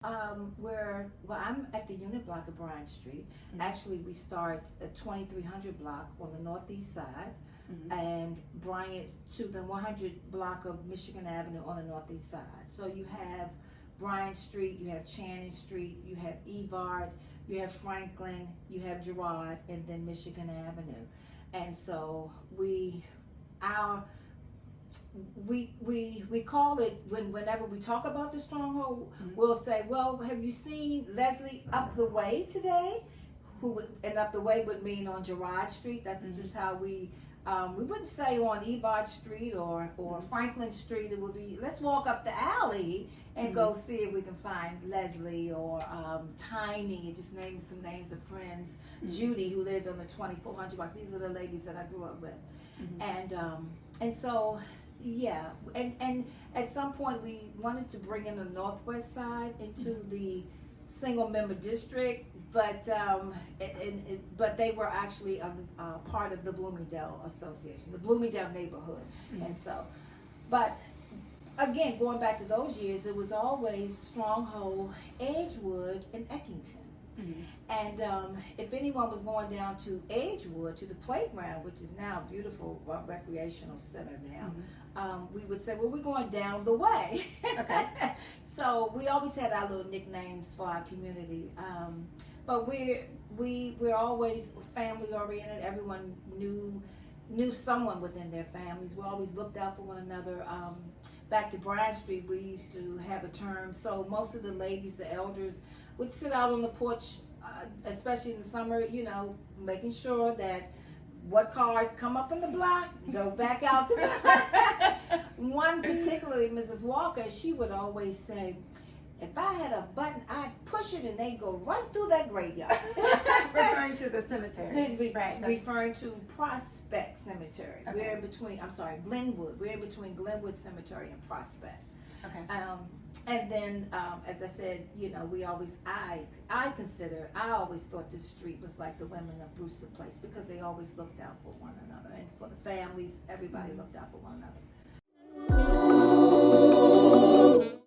I'm at the unit block of Bryant Street. Mhm. Actually, we start at 2300 block on the northeast side, Mhm. and Bryant to the 100 block of Michigan Avenue on the northeast side. So you have Bryant Street, you have Channing Street, you have Evard, you have Franklin, you have Girard, and then Michigan Avenue. And so our we call it, whenever we talk about the Stronghold, Mhm. we'll say, well, have you seen Leslie up the way today? And up the way would mean on Girard Street. That's Mhm. just how we wouldn't say on Evard Street or Franklin Street. It would be, let's walk up the alley and go see if we can find Leslie or Tiny, just name some names of friends. Judy, who lived on the 2400 block. These are the ladies that I grew up with. And so, yeah, and at some point we wanted to bring in the northwest side into the single member district, but but they were actually part of the Bloomingdale Association, the Bloomingdale neighborhood. And so, but again, going back to those years, it was always Stronghold, Edgewood, and Eckington. And if anyone was going down to Edgewood, to the playground, which is now a beautiful recreational center now, we would say, well, we're going down the way. Okay. So we always had our little nicknames for our community. But we're always family oriented. Everyone knew someone within their families. We always looked out for one another. Back to Bryant Street, we used to have a term. So most of the ladies, the elders, would sit out on the porch, especially in the summer, making sure that what cars come up in the block, go back out the block. One particularly, Mrs. Walker, she would always say, if I had a button, I'd push it and they'd go right through that graveyard. Referring to the cemetery. Right. Referring to Prospect Cemetery. Okay. We're in between, Glenwood. We're in between Glenwood Cemetery and Prospect. Okay. And then, as I said, we always, I always thought this street was like the women of Brewster Place because they always looked out for one another. And for the families, everybody looked out for one another.